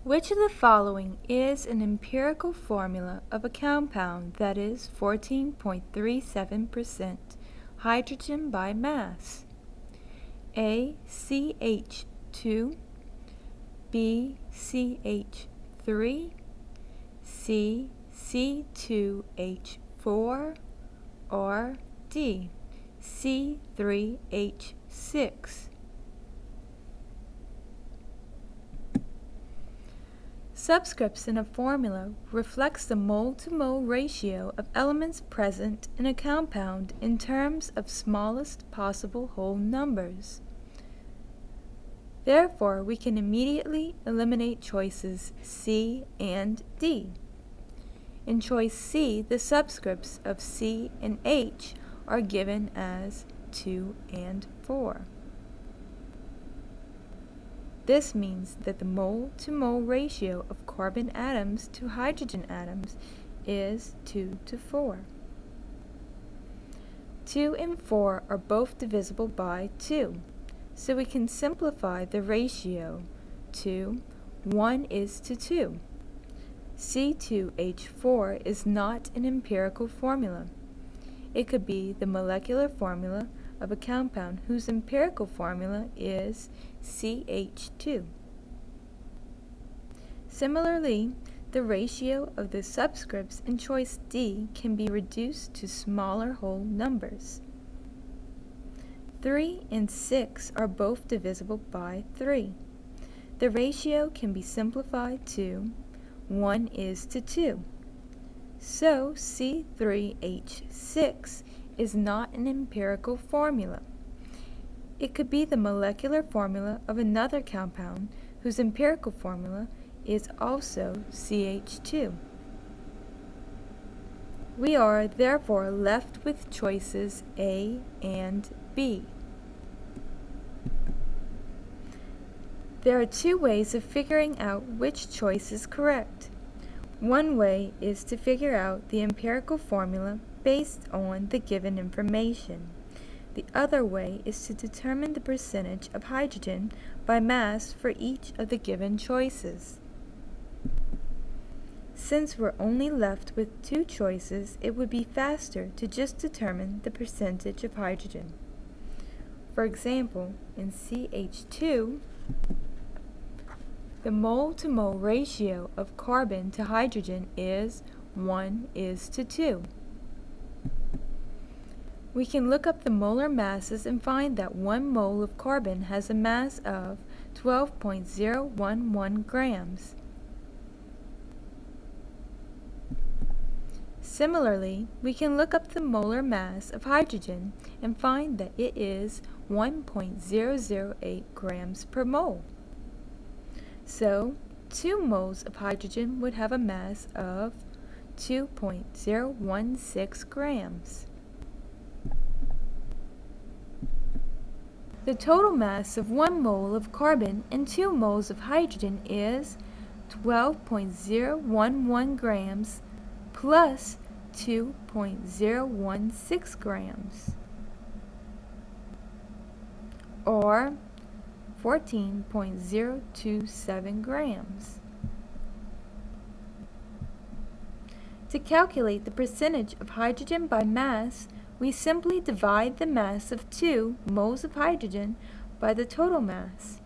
Which of the following is an empirical formula of a compound that is 14.37% hydrogen by mass? A. CH2, B. CH3, C. C2H4, or D. C3H6. Subscripts in a formula reflects the mole-to-mole ratio of elements present in a compound in terms of smallest possible whole numbers. Therefore, we can immediately eliminate choices C and D. In choice C, the subscripts of C and H are given as 2 and 4. This means that the mole-to-mole ratio of carbon atoms to hydrogen atoms is 2 to 4. 2 and 4 are both divisible by 2, so we can simplify the ratio to 1 is to 2. C2H4 is not an empirical formula. It could be the molecular formula of a compound whose empirical formula is CH2. Similarly, the ratio of the subscripts in choice D can be reduced to smaller whole numbers. 3 and 6 are both divisible by 3. The ratio can be simplified to 1 is to 2. So C3H6 is not an empirical formula. It could be the molecular formula of another compound whose empirical formula is also CH2. We are therefore left with choices A and B. There are two ways of figuring out which choice is correct. One way is to figure out the empirical formula based on the given information. The other way is to determine the percentage of hydrogen by mass for each of the given choices. Since we're only left with two choices, it would be faster to just determine the percentage of hydrogen. For example, in CH2, the mole-to-mole ratio of carbon to hydrogen is 1 is to 2. We can look up the molar masses and find that 1 mole of carbon has a mass of 12.011 grams. Similarly, we can look up the molar mass of hydrogen and find that it is 1.008 grams per mole. So, 2 moles of hydrogen would have a mass of 2.016 grams. The total mass of 1 mole of carbon and 2 moles of hydrogen is 12.011 grams plus 2.016 grams, or 14.027 grams. To calculate the percentage of hydrogen by mass, we simply divide the mass of 2 moles of hydrogen by the total mass.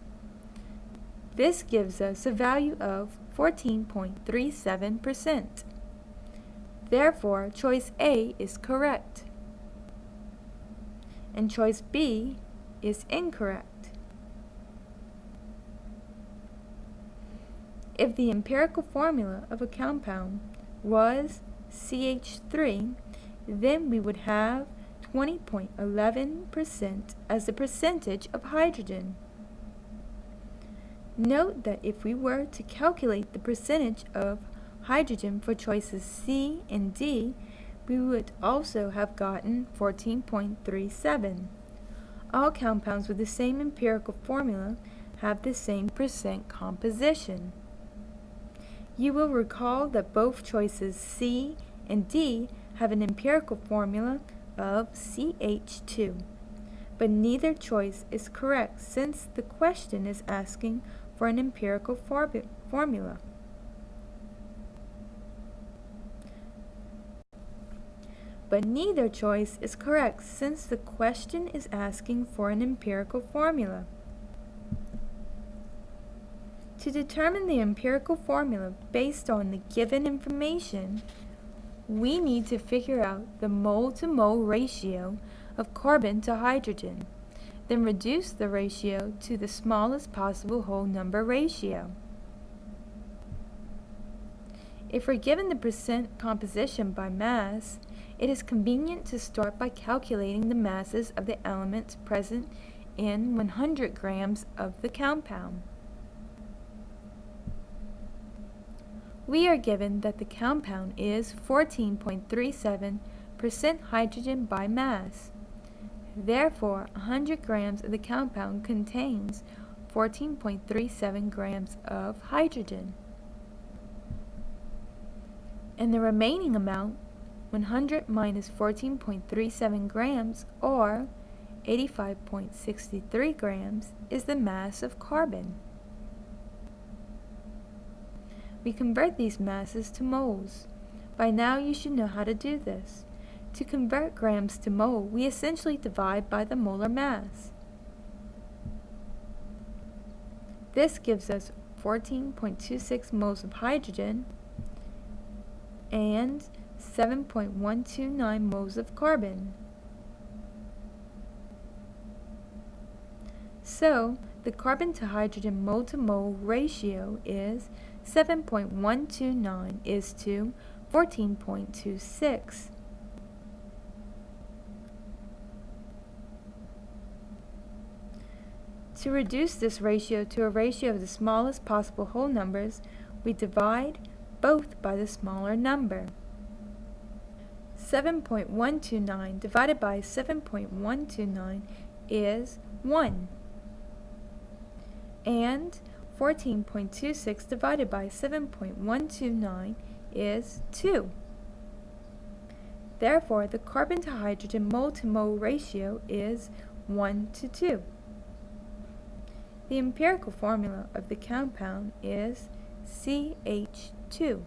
This gives us a value of 14.37%. Therefore, choice A is correct, and choice B is incorrect. If the empirical formula of a compound was CH3, then we would have 20.11% as the percentage of hydrogen. Note that if we were to calculate the percentage of hydrogen for choices C and D, we would also have gotten 14.37. All compounds with the same empirical formula have the same percent composition. You will recall that both choices C and D have an empirical formula of CH2, but neither choice is correct since the question is asking for an empirical formula. But neither choice is correct since the question is asking for an empirical formula. To determine the empirical formula based on the given information, we need to figure out the mole-to-mole ratio of carbon to hydrogen, then reduce the ratio to the smallest possible whole number ratio. If we're given the percent composition by mass, it is convenient to start by calculating the masses of the elements present in 100 grams of the compound. We are given that the compound is 14.37% hydrogen by mass. Therefore, 100 grams of the compound contains 14.37 grams of hydrogen. And the remaining amount, 100 minus 14.37 grams, or 85.63 grams, is the mass of carbon. We convert these masses to moles. By now you should know how to do this. To convert grams to mole, we essentially divide by the molar mass. This gives us 14.26 moles of hydrogen and 7.129 moles of carbon. So, the carbon to hydrogen mole to mole ratio is 7.129 is to 14.26. To reduce this ratio to a ratio of the smallest possible whole numbers, we divide both by the smaller number. 7.129 divided by 7.129 is 1. And 14.26 divided by 7.129 is 2. Therefore, the carbon to hydrogen mole to mole ratio is 1 to 2. The empirical formula of the compound is CH2.